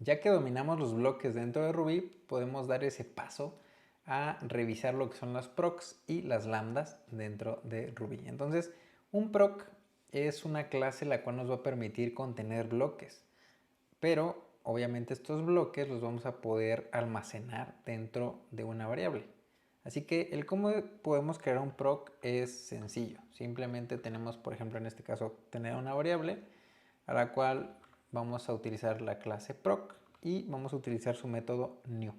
Ya que dominamos los bloques dentro de Ruby, podemos dar ese paso a revisar lo que son las procs y las lambdas dentro de Ruby. Entonces, un proc es una clase la cual nos va a permitir contener bloques, pero obviamente estos bloques los vamos a poder almacenar dentro de una variable. Así que el cómo podemos crear un proc es sencillo. Simplemente tenemos, por ejemplo, en este caso, tener una variable a la cual vamos a utilizar la clase proc y vamos a utilizar su método new.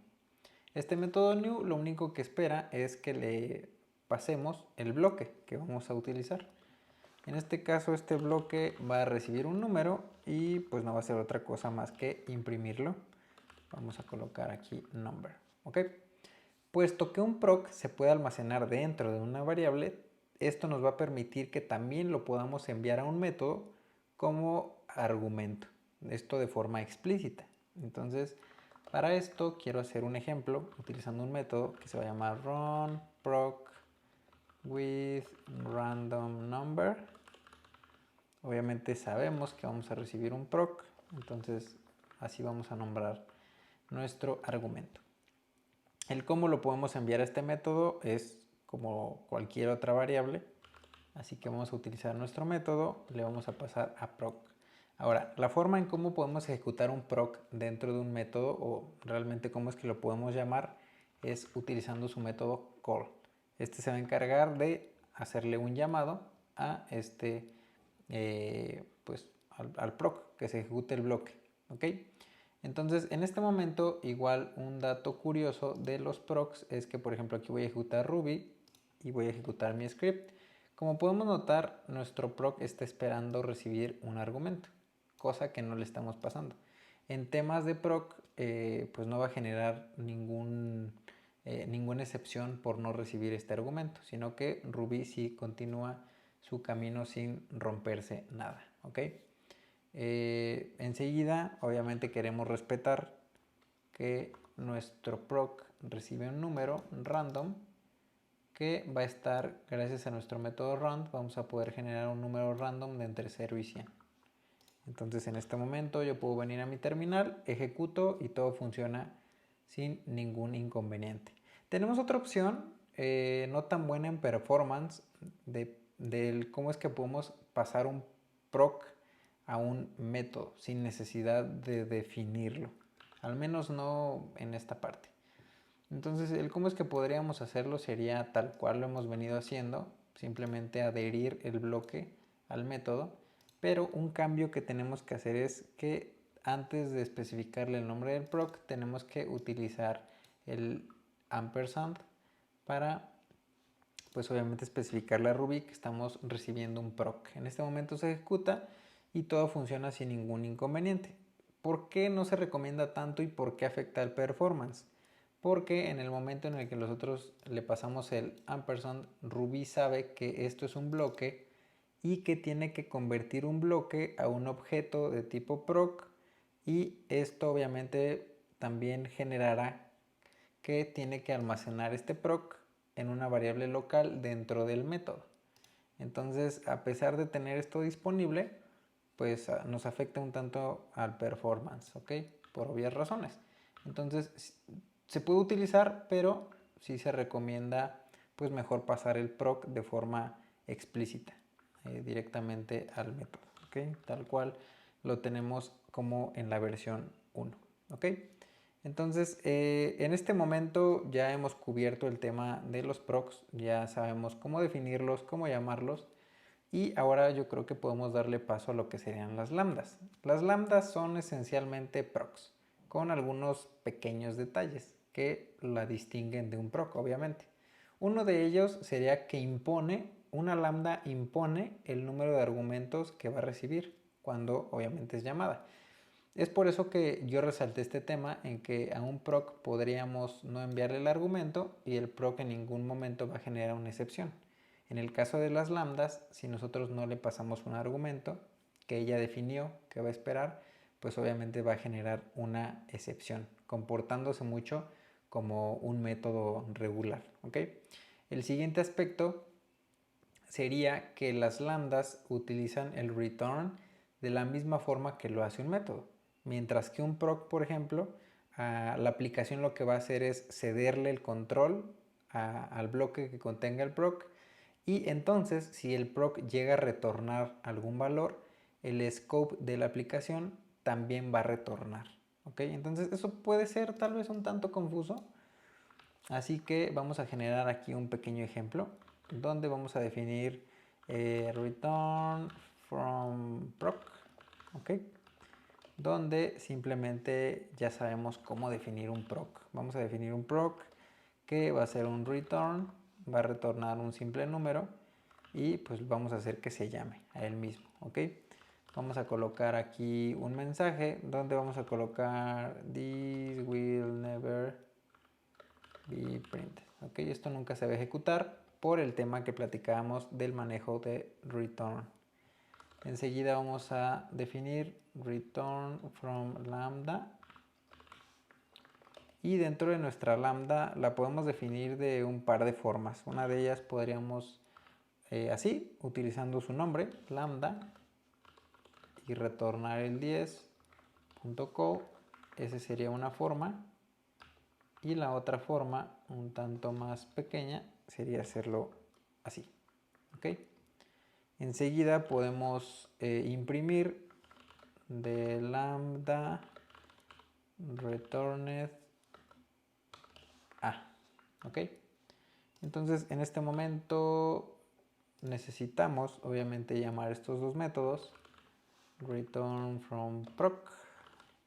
Este método new lo único que espera es que le pasemos el bloque que vamos a utilizar. En este caso este bloque va a recibir un número y pues no va a ser otra cosa más que imprimirlo. Vamos a colocar aquí number, ¿ok? Puesto que un proc se puede almacenar dentro de una variable, esto nos va a permitir que también lo podamos enviar a un método como argumento, esto de forma explícita. Entonces, para esto quiero hacer un ejemplo utilizando un método que se va a llamar runProc with random number. Obviamente sabemos que vamos a recibir un proc, entonces así vamos a nombrar nuestro argumento. El cómo lo podemos enviar a este método es como cualquier otra variable, así que vamos a utilizar nuestro método, le vamos a pasar a proc. Ahora, la forma en cómo podemos ejecutar un proc dentro de un método, o realmente cómo es que lo podemos llamar, es utilizando su método call. Este se va a encargar de hacerle un llamado a pues al proc, que se ejecute el bloque, ¿ok? Entonces, en este momento, igual un dato curioso de los procs es que, por ejemplo, aquí voy a ejecutar Ruby y voy a ejecutar mi script. Como podemos notar, nuestro proc está esperando recibir un argumento, cosa que no le estamos pasando. En temas de proc, pues no va a generar ninguna excepción por no recibir este argumento, sino que Ruby sí continúa su camino sin romperse nada, ¿ok? Enseguida, obviamente queremos respetar que nuestro proc recibe un número random que va a estar, gracias a nuestro método round, vamos a poder generar un número random de entre 0 y 100. Entonces en este momento yo puedo venir a mi terminal, ejecuto y todo funciona sin ningún inconveniente. Tenemos otra opción, no tan buena en performance, del cómo es que podemos pasar un proc a un método sin necesidad de definirlo. Al menos no en esta parte. Entonces, el cómo es que podríamos hacerlo sería tal cual lo hemos venido haciendo, simplemente adherir el bloque al método, pero un cambio que tenemos que hacer es que antes de especificarle el nombre del proc, tenemos que utilizar el ampersand para, pues obviamente especificarle a Ruby que estamos recibiendo un proc. En este momento se ejecuta y todo funciona sin ningún inconveniente. ¿Por qué no se recomienda tanto y por qué afecta el performance? Porque en el momento en el que nosotros le pasamos el ampersand, Ruby sabe que esto es un bloque y que tiene que convertir un bloque a un objeto de tipo proc, y esto obviamente también generará que tiene que almacenar este proc en una variable local dentro del método. Entonces, a pesar de tener esto disponible, pues nos afecta un tanto al performance, ¿ok? Por obvias razones. Entonces, se puede utilizar, pero sí se recomienda pues mejor pasar el proc de forma explícita, directamente al método, ¿ok? Tal cual lo tenemos como en la versión 1, ¿ok? Entonces, en este momento ya hemos cubierto el tema de los procs, ya sabemos cómo definirlos, cómo llamarlos, y ahora yo creo que podemos darle paso a lo que serían las lambdas. Las lambdas son esencialmente procs, con algunos pequeños detalles que la distinguen de un proc, obviamente. Uno de ellos sería que una lambda impone el número de argumentos que va a recibir cuando obviamente es llamada. Es por eso que yo resalté este tema en que a un proc podríamos no enviarle el argumento y el proc en ningún momento va a generar una excepción. En el caso de las lambdas, si nosotros no le pasamos un argumento que ella definió que va a esperar, pues obviamente va a generar una excepción, comportándose mucho como un método regular, ¿ok? El siguiente aspecto sería que las lambdas utilizan el return de la misma forma que lo hace un método. Mientras que un proc, por ejemplo, la aplicación lo que va a hacer es cederle el control al bloque que contenga el proc, y entonces si el proc llega a retornar algún valor, el scope de la aplicación también va a retornar. ¿Ok? Entonces eso puede ser tal vez un tanto confuso, así que vamos a generar aquí un pequeño ejemplo donde vamos a definir return from proc, ¿ok? Donde simplemente ya sabemos cómo definir un proc. Vamos a definir un proc que va a ser un return, va a retornar un simple número y pues vamos a hacer que se llame a él mismo, ¿ok? Vamos a colocar aquí un mensaje donde vamos a colocar this will never be printed, ¿ok? Esto nunca se va a ejecutar por el tema que platicábamos del manejo de return. Enseguida vamos a definir return from lambda, y dentro de nuestra lambda la podemos definir de un par de formas. Una de ellas podríamos así, utilizando su nombre, lambda, y retornar el 10.co. Esa sería una forma, y la otra forma, un tanto más pequeña, sería hacerlo así, ¿ok? Enseguida podemos imprimir de lambda returned a, ¿ok? Entonces en este momento necesitamos obviamente llamar estos dos métodos, return from proc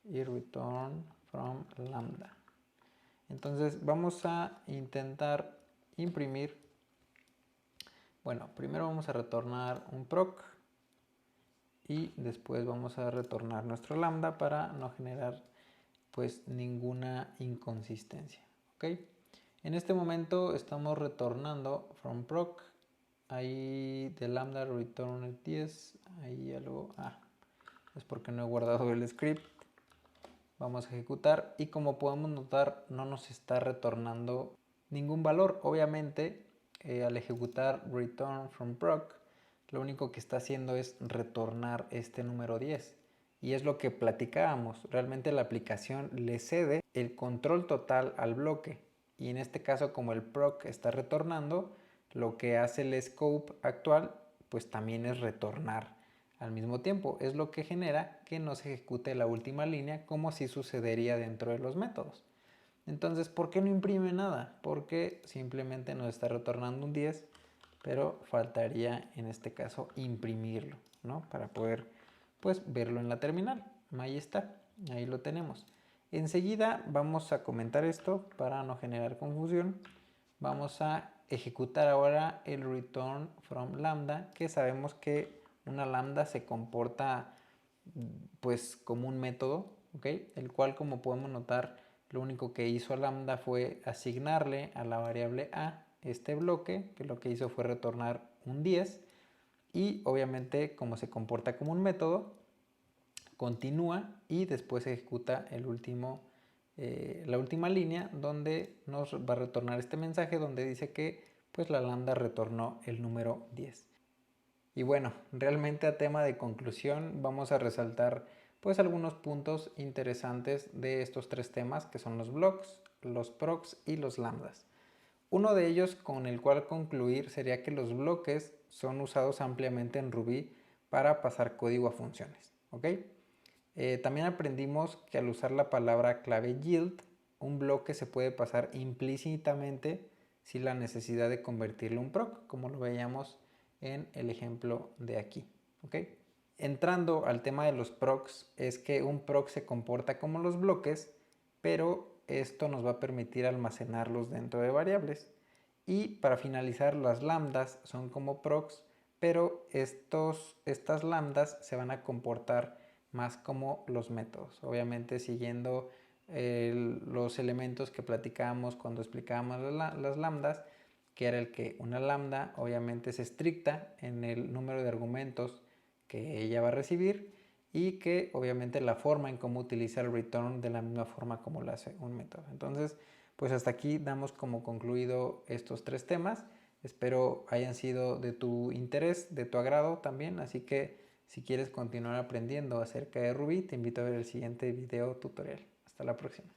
y return from lambda. Entonces vamos a intentar imprimir, bueno, primero vamos a retornar un proc y después vamos a retornar nuestro lambda para no generar pues ninguna inconsistencia, ¿ok? En este momento estamos retornando from proc, ahí de lambda return 10, ahí algo, es porque no he guardado el script. Vamos a ejecutar y como podemos notar no nos está retornando ningún valor. Obviamente al ejecutar return from proc lo único que está haciendo es retornar este número 10, y es lo que platicábamos. Realmente la aplicación le cede el control total al bloque, y en este caso como el proc está retornando, lo que hace el scope actual pues también es retornar al mismo tiempo. Es lo que genera que no se ejecute la última línea como si sucedería dentro de los métodos. Entonces, ¿por qué no imprime nada? Porque simplemente nos está retornando un 10, pero faltaría en este caso imprimirlo, ¿no? Para poder pues verlo en la terminal. Ahí está, ahí lo tenemos. Enseguida vamos a comentar esto para no generar confusión. Vamos a ejecutar ahora el return from lambda, que sabemos que una lambda se comporta pues como un método, ¿ok? El cual, como podemos notar, lo único que hizo lambda fue asignarle a la variable a este bloque, que lo que hizo fue retornar un 10, y obviamente como se comporta como un método, continúa y después ejecuta el último, la última línea, donde nos va a retornar este mensaje donde dice que pues la lambda retornó el número 10. Y bueno, realmente a tema de conclusión vamos a resaltar pues algunos puntos interesantes de estos tres temas, que son los blocks, los procs y los lambdas. Uno de ellos con el cual concluir sería que los bloques son usados ampliamente en Ruby para pasar código a funciones, ¿ok? También aprendimos que al usar la palabra clave yield, un bloque se puede pasar implícitamente sin la necesidad de convertirlo en un proc, como lo veíamos en el ejemplo de aquí, ¿ok? Entrando al tema de los procs, es que un proc se comporta como los bloques, pero esto nos va a permitir almacenarlos dentro de variables. Y para finalizar, las lambdas son como procs, pero estas lambdas se van a comportar más como los métodos, obviamente siguiendo los elementos que platicábamos cuando explicábamos las lambdas, que era el que una lambda obviamente es estricta en el número de argumentos que ella va a recibir, y que obviamente la forma en cómo utiliza el return de la misma forma como lo hace un método. Entonces, pues hasta aquí damos como concluido estos tres temas. Espero hayan sido de tu interés, de tu agrado también, así que Si quieres continuar aprendiendo acerca de Ruby, te invito a ver el siguiente video tutorial. Hasta la próxima.